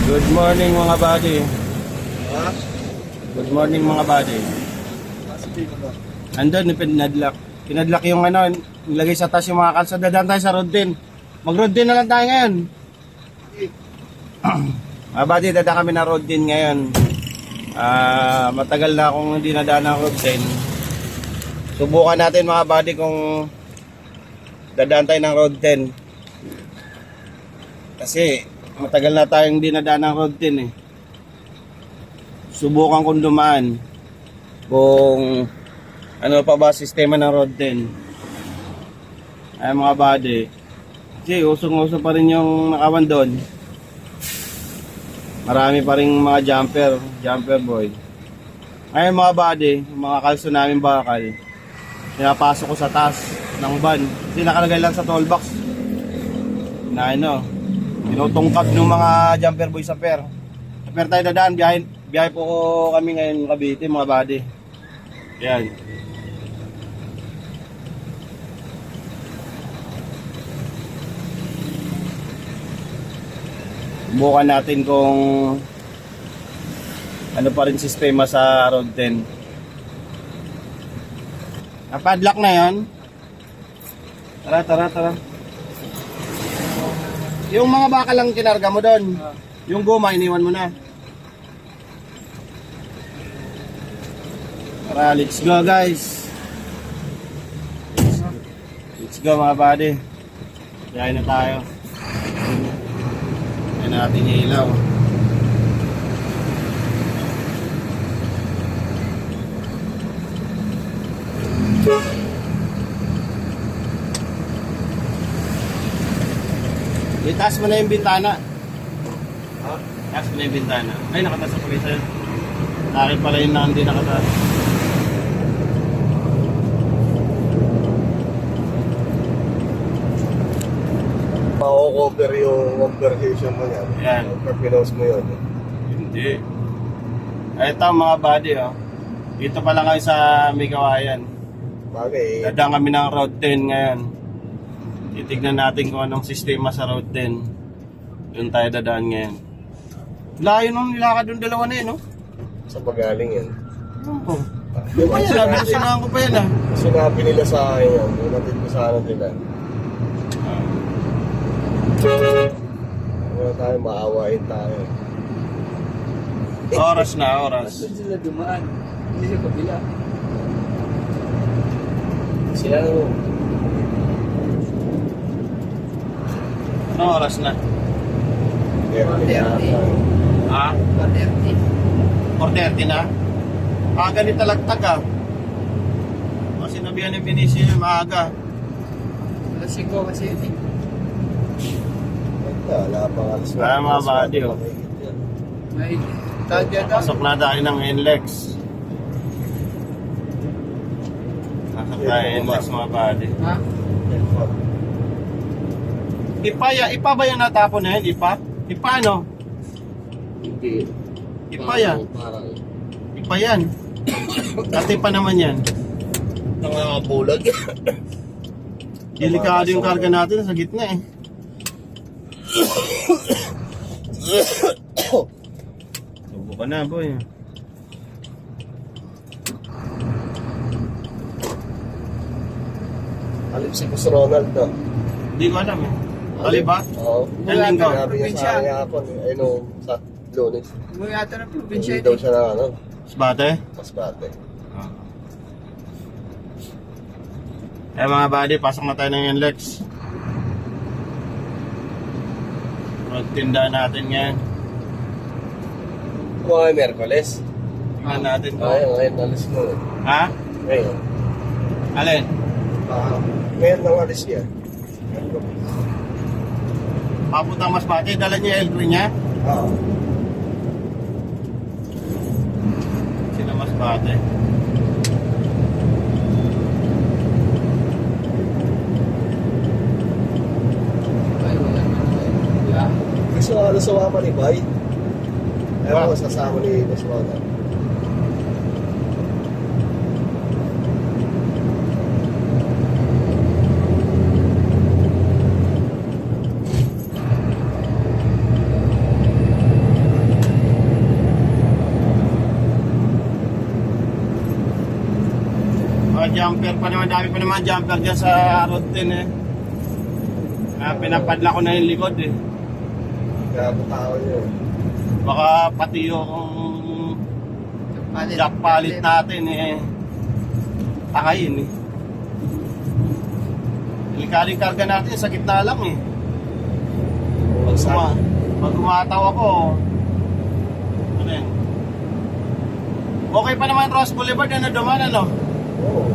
Good morning mga buddy. Ha? Good morning mga buddy. Andun, pinadlock. Pinadlock yung ano, nilagay sa taas yung mga kalsada. Dadaan tayo sa road din. Mag-road din na lang tayo ngayon. Mga buddy, dadaan kami na road din ngayon. Matagal na akong hindi nadaan ng road din. Subukan natin mga buddy kung dadaan tayo ng road 10. Kasi matagal na tayong hindi nadaan ng road 10 eh. Subukan kong dumaan kung ano pa ba sistema ng road 10. Ay mga buddy, kasi usong-uso pa rin yung nakawan doon. Marami pa rin mga jumper boy. Ay mga buddy, mga kalso namin bakal, pinapasok ko sa taas ng van. Kasi nakalagay lang sa tollbox na ano, tinutungkap ng mga jumper boy sa per. Sa per tayo dadaan, biyahe po kami ngayon Cavite mga buddy. Yan. Subukan natin kung ano pa rin sistema sa road 10. Padlock na yon. Tara. Yung mga baka lang kinarga mo doon. Yung goma, iniwan mo na. Tara, let's go guys. Let's go mga buddy. Biyahe na tayo. Yan natin yung ilaw. Itaas mo na yung bintana. Ha? Itaas mo na yung bintana. Ay, nakataas ako kayo sa'yo. Akin pala yung hindi nakataas. Mako-cover yung conversation mo yan. Yan. Pag pinost mo yun. Hindi. Ito mga buddy, oh. Dito pa lang kayo sa Migawayan. Bagay. Dadaan kami ng Road 10 ngayon. Titignan natin kung anong sistema sa Road 10. Doon tayo dadaan ngayon. Layo nung nilakad yung dalawa na yun, no? Sa pagaling yan. Ano po? Yung pa yan, sinabi ko pa yan, ah. Sinabi nila sa akin yan. Natin ko sa ano nila. Ano tayo, maawain tayo. Oras na, oras. Saan sila dumaan? Hindi sa kabila. Sila ano? Anong oras na? Ha? 4:30 na? Ganito talagtag, ah. Kasi sinabihan ni Benicio yung maaga. Alas 5 kasi yun eh. Wala pang alas. Mga buddy, oh. May tadya daw. Pasok na tayo ng NLEX. Pasok tayo ng NLEX mga buddy. Ha? Ipa ba yung natapon na yun? Ipa ano? Hindi. Ipa yan. Ipa yan. Dati pa naman yan. Nangangabulag. Delikado yung karga natin sa gitna eh. Subukan na boy. Alip si Boss Ronald to. Hindi ko alam eh. Ali ba? Oo. Ang linggo. Sabi niya sa akin hapon. Ay no, sa Lunes. Umuwi ata ng probinsya Hindi yun daw eh. siya na ano, Sbate? Masbate. Eh mga buddy, pasok na tayo ng NLEX. Tindahan natin ngayon. Kung ay Merkules. Tingnan natin to. Ngayon alis mo. Ha? Ngayon. Alin? Ngayon lang alis niya. Papuntang Masbate, dala niya L3 niya? Oo. Sila Masbate. Ay, wala naman. Wala. Gusto nga ano sa wama ni Bay. Ewan ko sasama ni Boss Ronald. jumper pa naman, dami pa naman jumper dyan sa road 10 eh. Pinapadla ko na yung likod eh. Kaya tao nyo. Baka pati yung jack palit natin eh. Takayin eh. Delikadong karga natin, sa gitna lang eh. Pag umataw ako, ano yun? Okay pa naman Ross Boulevard, ano duman, ano? Oo.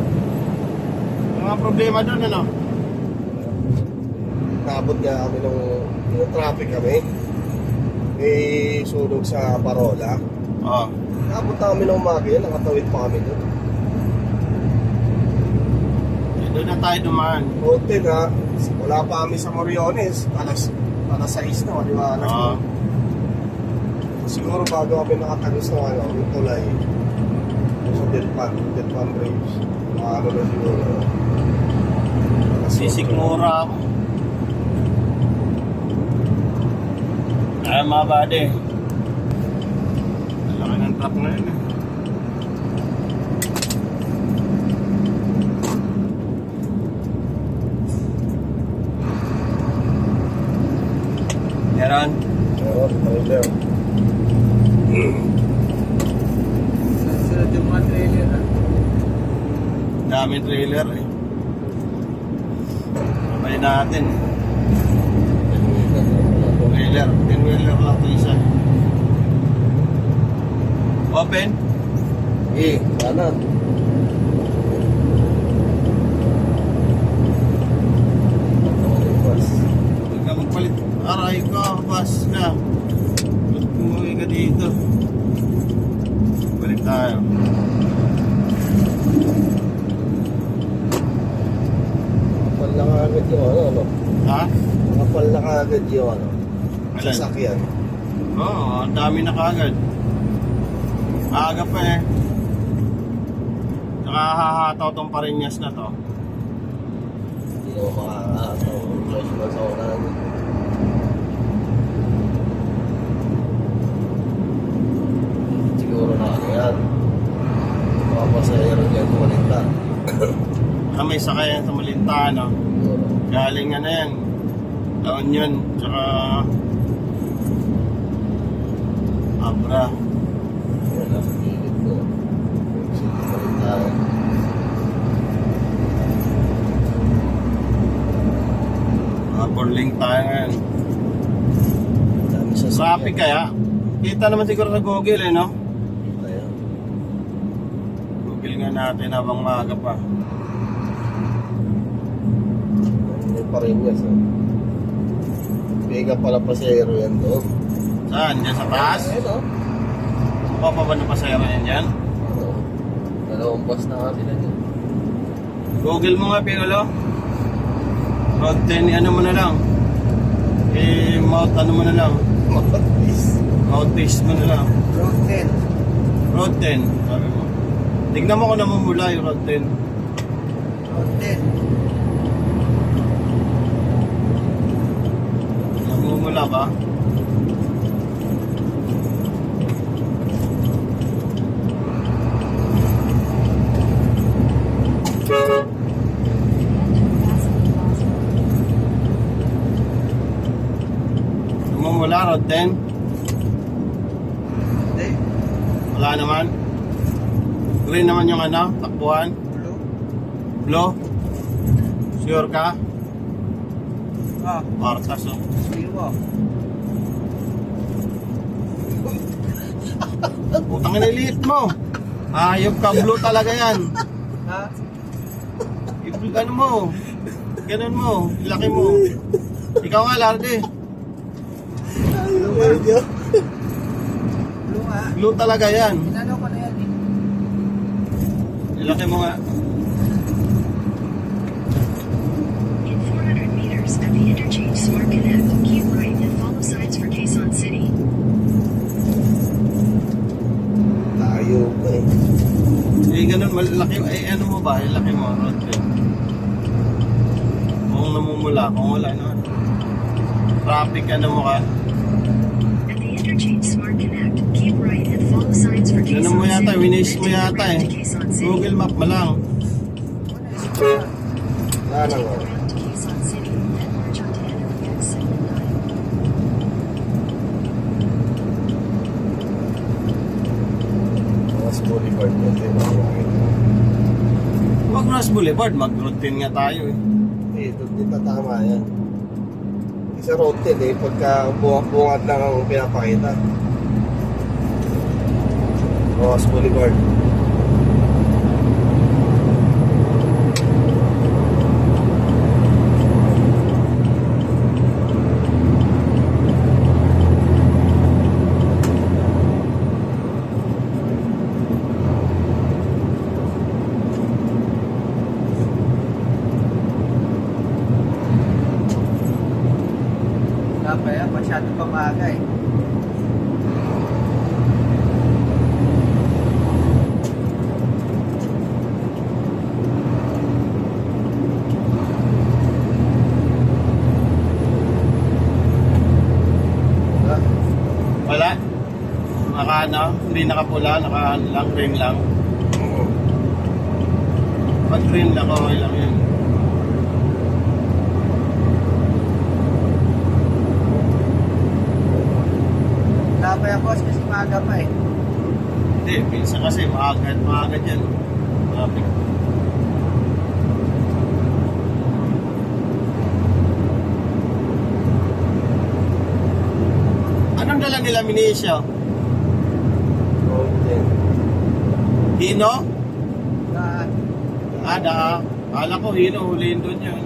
Mga problema doon, ano? Nakabot nga kami yung traffic kami. May sunog sa Parola. Oo. Nakabot na kami ng umaga yun, nakatawid pa kami doon. Doon na tayo dumaan. Rote na, wala pa kami sa Moriones. Alas 6 na, di ba? Oo. Siguro bago kami nakatagos ng yung tulay. Sa Delpan Bridge. Ano na siguro. Sisikmura ako. Ay mga bade. Ang laki ng truck na yun eh. Meron? Oo, trailer. Sunod yung mga trailer ha. Daming trailer eh. Sabay natin. Trailer. 10-wheeler lang ito isa. Open? Sana. Huwag ka magpalit. Aray ka, bus na. Umuwi ka dito. Balik tayo. Kapal na kagad yung ano. Ha? Kapal na kagad yung Alin? sasakyan. Oo, ang dami na kagad. Aga pa eh. Nakahahataw tong Parinyas na to. Hindi mo makakataw. Close na sa unahan. Siguro na ano yan. Mga pasahero dyan kumalinta. May sakayan sa Malintano. Siguro. Galing ano yan. Taon yun. Tsaka Abra. Yan, nasa gilid ko. Sige, kumalinta. Burling tayo ngayon. Dami sa Traffic kaya? Kita naman siguro sa Google eh, no? Ayan. Google nga natin habang maaga pa. May Parinyas. Biga pala pasahero yan doon. Saan? Diyan sa taas? Ayun o. Mukha pa ba ng pasayro yan dyan? Dalawang bus na kasi na dyan. Google mo nga, Piolo. Road 10, ano mo na lang. Mount ano mo na lang. Mount East mo na lang. Road 10. Road 10, sabi mo. Tignan mo kung namumula yung Road 10. Road 10. Namumula ba? Namumula Road 10? Hindi. Wala naman. Green naman yung ano, takbuhan. Blue. Blue. Sure ka? Ah, Martas oh. zero. Putang ina, liit mo. Ayop ka, blue talaga yan. Ha? Ano mo? Ganun mo, ilaki mo. Ikaw nga, Larde. Blue nga. Blue talaga yan. Inano ko na yan eh. Ilaki mo nga. In 400 meters at the interchange Smart Connect, keep right and follow signs for Quezon City. Tayo pa eh. Ganun, malaki. Ano mo ba? Ilaki mo, road trip. Kung namumula, kung wala naman. Traffic, ano mo ka? At the interchange Smart Connect, keep right and follow signs for Quezon Ano mo yata, City. winis mo yata eh. To Quezon City. Google Map mo lang. Nanang o. Around to Quezon City, then merge onto NLEX 79. Mas Boulevard na ito yung makakita. Wag Ross Boulevard, mag-routine nga tayo eh. Eh, doon din tama yan. Isa road din eh, pagka bungad lang ang pinapakita. Mas Boulevard. Dapat yan, masyado pa maaga eh. Wala. Wala. Naka ano, hindi nakapula, naka lang, green lang. Oo. Pag green lang, okay lang yun. Dapat yan boss kasi maaga pa eh. Hindi, minsan kasi maaga dyan. Traffic. Anong dala nila Minisyo? Road din. Hino? Daan. Kala ko Hino, huliin doon yun.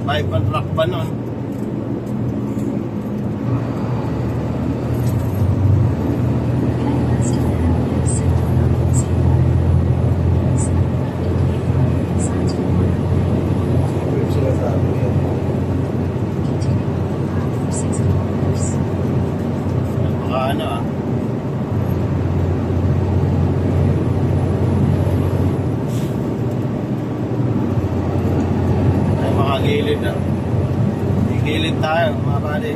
5 truck ba nun? Head west on NLEX 79. Signs for water. Ito yung sinasabi yan. Continue on the path for 6 kilometers. Baka ano ah. Ay, makagilid na. Gilid tayo, mga pare.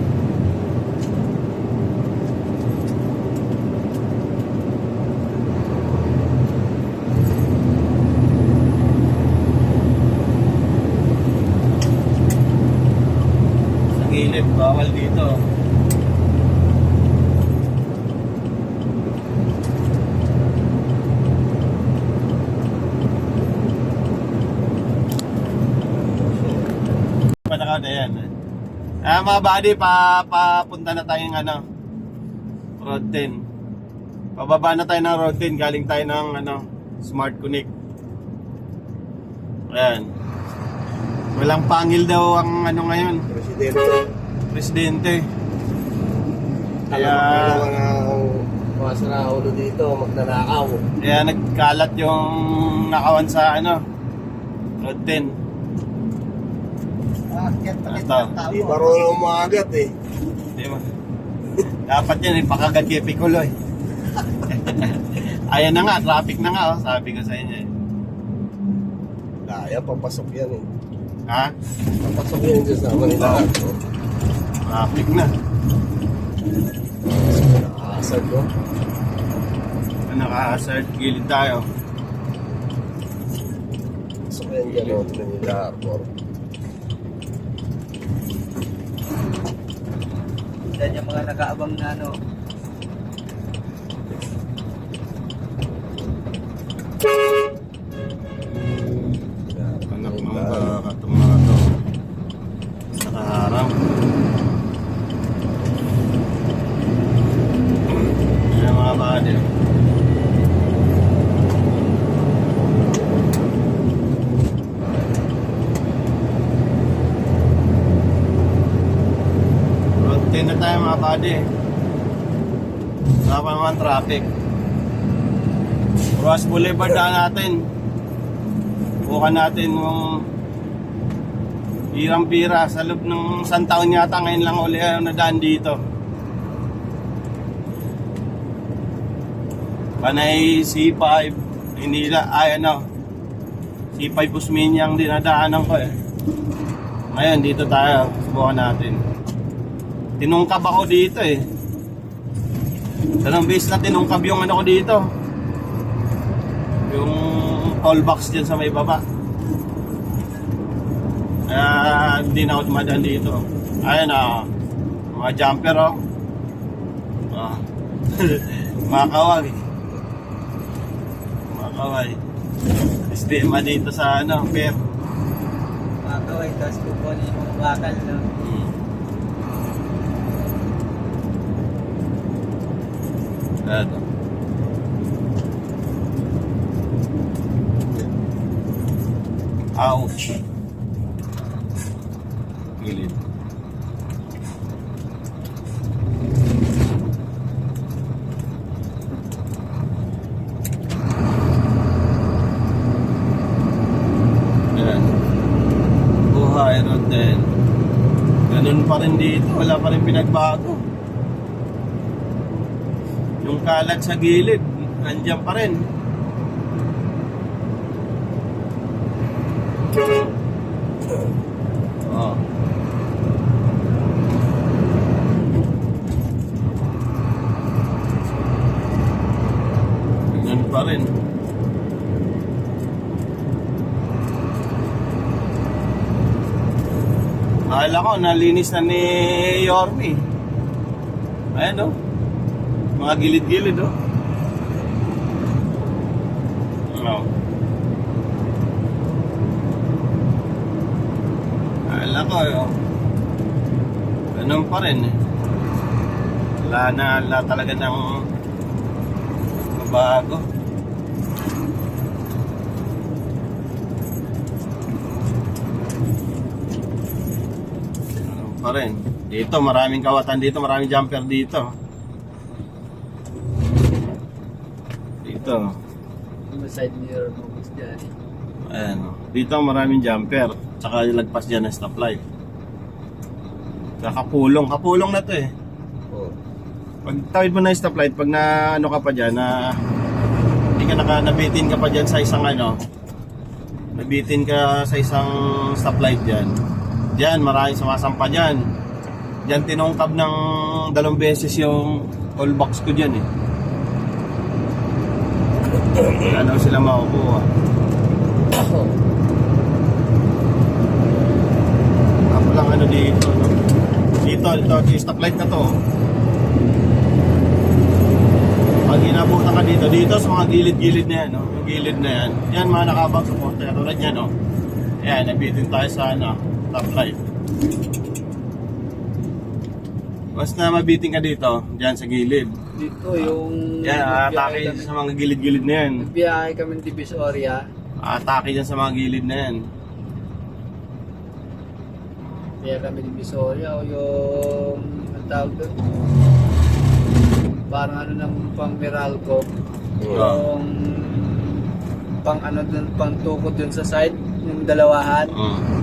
Sa gilid, bawal dito. Patakada yan. Mga buddy, papunta na tayong ano, Road 10. Pababa na tayo ng Road 10, galing tayo ng ano, Smart Connect. Ayan. Walang pangil daw ang ano ngayon, Presidente. presidente. Kaya Kaya, mga saraulo dito, magnanakaw. kaya nagkalat yung nakawan sa ano, Road 10. Aakyat pa rin Ito. ang tao. Di marunong umagat eh. Di ba? Dapat yan, ipakagat kay Piccolo eh. Ayan na nga, traffic na nga, oh, sabi ko sa inyo eh. Kaya, papasok yan eh. Ha? Papasok yan dyan sa Manila. Traffic na. Nakakasad ko. Naka-hazard, gilid tayo. Pasok yan dyan o, Manila Harbor. Yan yung mga nag-aabang na ano. Anak ng baka itong mga to. Sa kaharap. Ayan mga bade. Road 10 na tayo mga bade. Wala pa naman traffic. Ross Boulevard na natin. Bukan natin yung pirang-pira sa loob ng isang taon yata ngayon lang uli nadaan dito. Panay C5 Manila, ay ano, C5 Pusmini ang dinadaanan ko eh. Ngayon dito tayo, subukan natin. Tinungkab ako dito eh. Dalawang beses na tinungkab yung ano ko dito. Yung toll box dyan sa may baba. Kaya hindi na ako dumadaan dito. Ayan mga jumper mga kawag. Mga kaway. Sistema dito sa pier. Mga kaway, tapos kukunin yung bakal, no? Ito. Ouch. Gilid. Ayan. Buhay road din. Ganun pa rin dito. Wala pa rin pinagbago. Yung kalat sa gilid, nandiyan pa rin. Oh. Ganun pa rin. Akala ko, nalinis na ni Yorme. Ayan mga gilid-gilid Akala ko ganun pa rin wala talaga ng mabago. Ganun pa rin dito, maraming kawatan dito, maraming jumper dito. Yung side mirror mo gusto dyan. Ayan dito maraming jumper. Tsaka lagpas dyan ng stoplight. Kapulong na to Oo. Pag tawid mo na yung stoplight, pag na ka pa dyan, hindi ka nabitin ka pa dyan sa isang nabitin ka sa isang stoplight dyan. Dyan, maraming sumasampa dyan. Dyan tinungkab ng 2 beses yung toll box ko dyan Wala daw sila makukuha. Ako lang dito, Dito, yung stoplight na to. Pag inabutan ka dito sa mga gilid-gilid na yan, yung gilid na yan. Yan, mga nakabang supporter. Tulad yan, Ayan, nabitin tayo sa stoplight. Basta mabitin ka dito, dyan sa gilid. Dito yung... Yan, atake sa mga gilid-gilid na yan. Nagbiyahe kami ng Divisoria. Atake dyan sa mga gilid na yan. Kaya kami ng Divisoria o yung... Ang tawag doon? Parang ng pang Meralco. Yung... Pang pang tukod dun sa side. Yung dalawahan.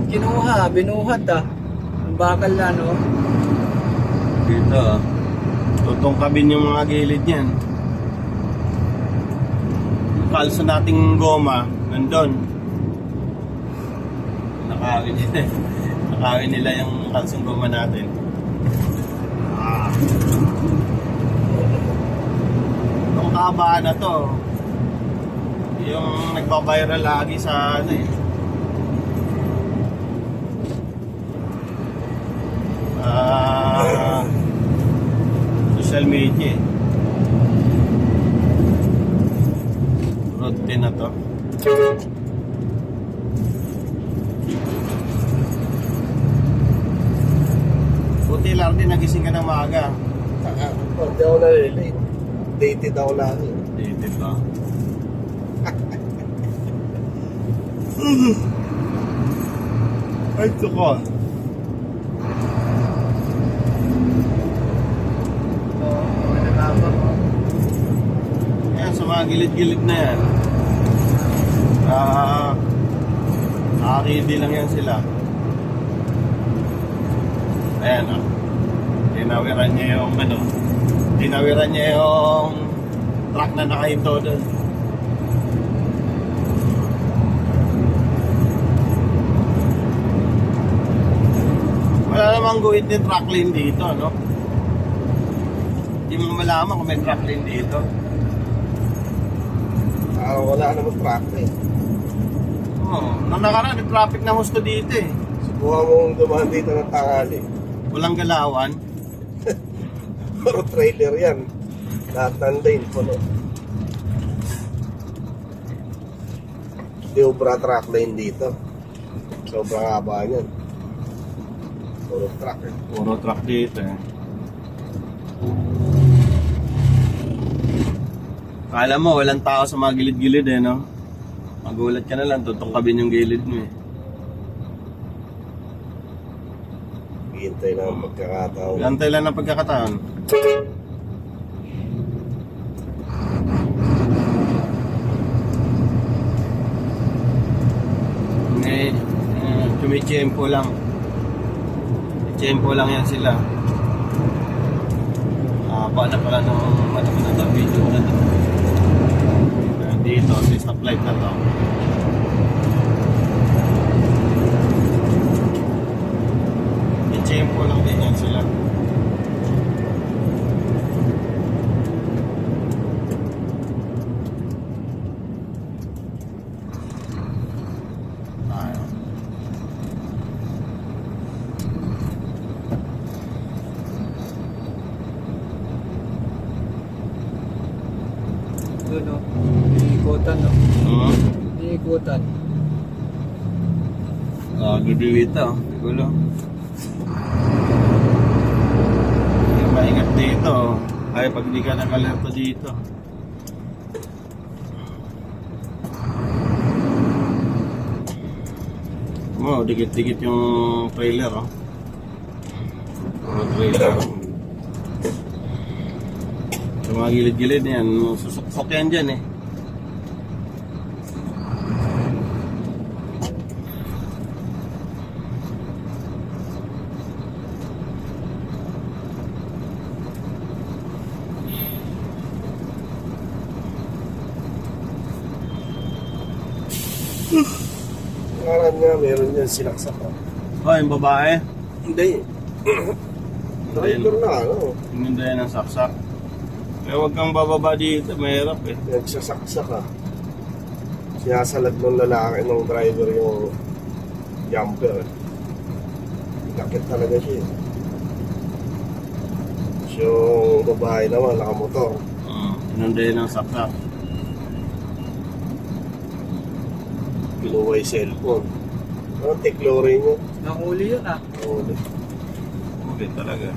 Kinuha, binuhat Ang bakal na Dito tutungkabin yung mga gilid niyan. Yung kalso nating goma nandun. Nakawin nila yung kalsong goma natin. Itong kahabaan na to, yung nagpa-viral lagi sa social media. Road 10 na to. Buti lang din nagising ka ng maaga. Hindi ako nalilate. Dated ako lagi. Dated ba? Ay, tuko. Yan, sa mga gilid-gilid na yan. Nakakidi lang yan sila. Ayan tinawiran niya yung tinawiran niya yung truck na nakahinto doon. Wala namang guhit ni truck lane dito, Hindi mo malaman kung may truck lane dito. wala naman traffic eh. Oo. Nung nakaraan, may traffic na gusto dito eh. Subukan mong dumaan dito ng tanghali. Walang galawan. Puro trailer yan. Lahat ng lane, puno. Hindi ubra truck lane dito. Sobrang haba niyan. Puro truck eh. Puro truck dito eh. Kala mo, walang tao sa mga gilid-gilid eh, no? Magulat ka na lang, tutungkabin yung gilid mo eh. Hihintay na ang magkakataon. Gantay lang ng pagkakataon. Tumitiyempo lang. Tiyempo lang yan sila. Paano pala nung ano video na to. Dito, sa stoplight na to. Tiyempo lang din yan sila. Doon, no? Iikutan, no? Iikutan. Gidiwita, gulo. Yung maingat dito. Ay, pag di ka nakalerto dito. Dikit-dikit yung trailer, oh. Trailer. Sa mga gilid-gilid yan, susok yan dyan eh. Ngaran nga, meron yan sinaksak ha. Oh, yung babae. Hindi. Driver na ano. Hindi yan ang saksak. Kaya huwag kang bababa dito, mahirap eh. Nagsasaksak ha. Sinasalag ng lalaki ng driver yung jumper. Nakit talaga siya. Yung babae naman, nakamotor. Hindi yan ang saksak. Pinuha yung cellphone. Ano, tiklore niya? Nahuli yun, ah. Nahuli. Okay talaga.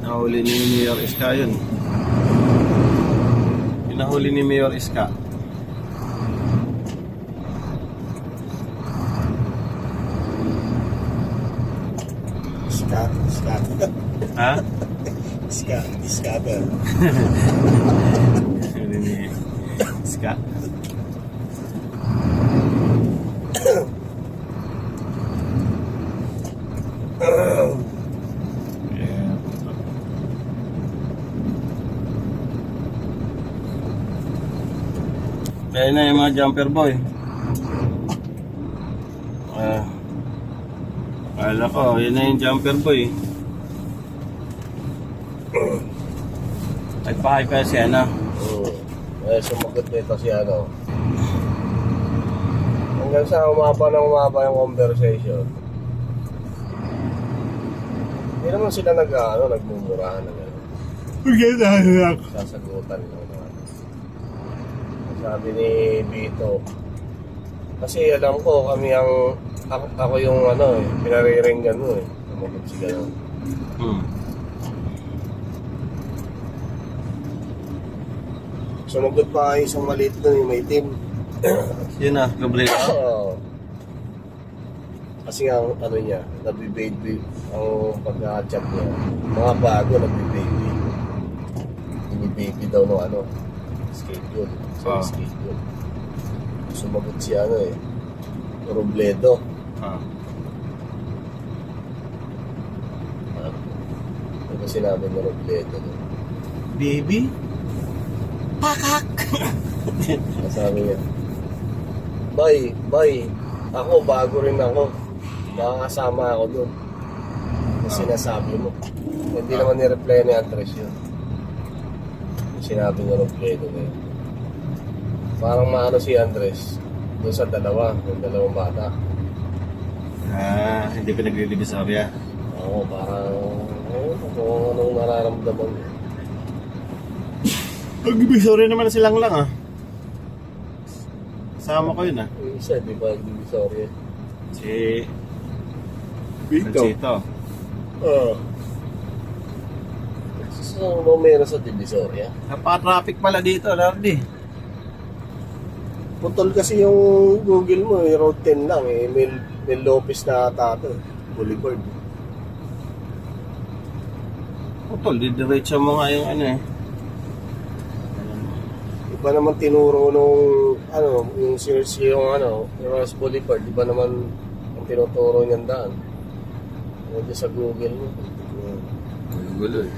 Nahuli ni Mayor Iska yun. Pinahuli ni Mayor Iska. Scatter. Ha? Scatter. Nahuli ni Iska. Kaya na yung mga jumper boy. Kala ko, yun na yung jumper boy. Nagpahay pa siya na. Sumagot nito si ano. Hanggang sa umaba yung conversation. Hindi naman sila nagmumurahan na gano'n. Sasagutan lang naman. Sabi ni Vito, kasi alam ko kami ako yung pinariringgan mo eh. Sumagot si gano'n. Sumagot pa isang maliit doon yung may team. Yun na, Gabriel. Kasi nga niya, nabibaby ang pagka-chat niya. Mga bago nabibaby. Binibaby daw no schedule. Schedule. Sumagot si Robledo. Ano sinabi ni Robledo? Baby? Pakak! Sabi niya, Bye, ako bago rin ako. Makakasama ako doon. Kasi sinasabi mo. Hindi naman ni-reply ni Andres yun. Sinabi ni Robledo na yun. Parang maano si Andres doon sa dalawa, yung dalawang bata. Hindi pinaglilibisarya. Oo, parang kung anong nararamdaman niya. Pag-divisory naman na silang lang Kasama ko yun Yung isa, di ba, Divisoria? Si Bito. Pansito. Oo. So, ano meron sa Divisoria? Napaka-traffic pala dito, Lardy. Putol kasi yung Google mo, Road 10 lang eh. Mel Lopez na ata ito. Boulevard. Putol, didiretso mo nga yung ano Iba naman tinuro nung yung search yung yung Ross Boulevard, iba naman ang tinuturo niyang daan. Medyo sa Google mo. Gulo eh.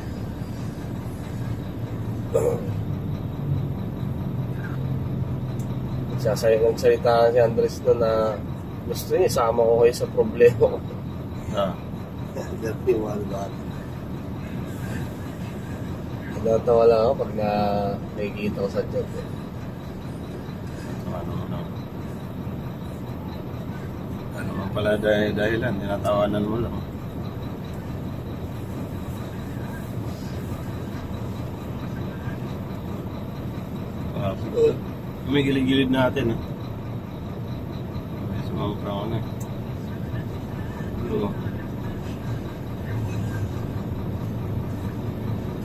Nagsalita si Andres na gusto niya isama ko kayo sa problema ko. Dati wala ba? Natawa lang ako pag nakikita ko sa chat. Ano man pala dahilan, tinatawanan mo lang. May gilid-gilid natin May sumampa ako na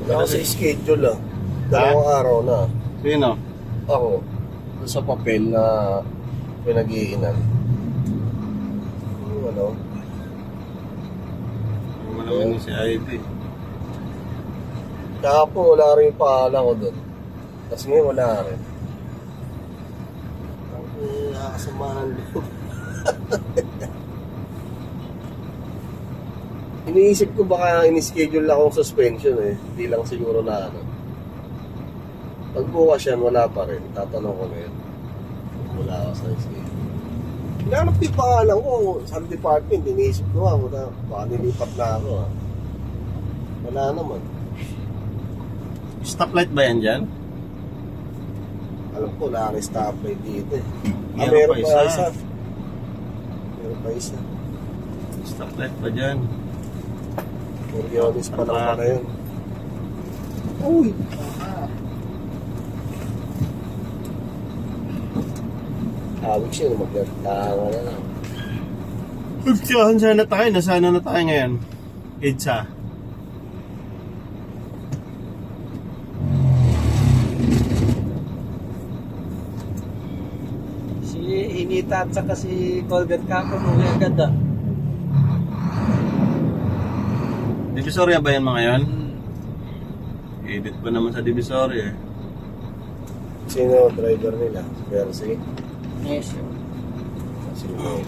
Wala kasi schedule Dalawang araw na. Sino? Ako, doon sa papel na pinag-iinan. Ano? Ano naman yung si Ivy? Kahapon wala rin yung pangalan ko doon. Tapos ngayon wala rin. Ang nakakasama ng loob. Iniisip ko baka in-schedule akong suspension Hindi lang siguro na Pag bukas yan, wala pa rin. Tatanong ko ngayon. Wala ako sa schedule. Hinanap yung pangalan ko sa department. Iniisip ko baka nilipat na ako Wala naman. Stoplight ba yan dyan? Alam ko, wala kang stoplight dito Meron pa isa. Meron pa isa. Stoplight ba dyan? Coriolis pa lang pala yun. Uy! Tawag siya, magkatanga na lang. Magsiyahan sana tayo. Nasana na tayo ngayon? EDSA. Si Inita at saka si Colbert Capo, muli agad Divisoria ba yan mga yan? Edit pa naman sa Divisoria Sino driver nila? Percy? Yes, Sino?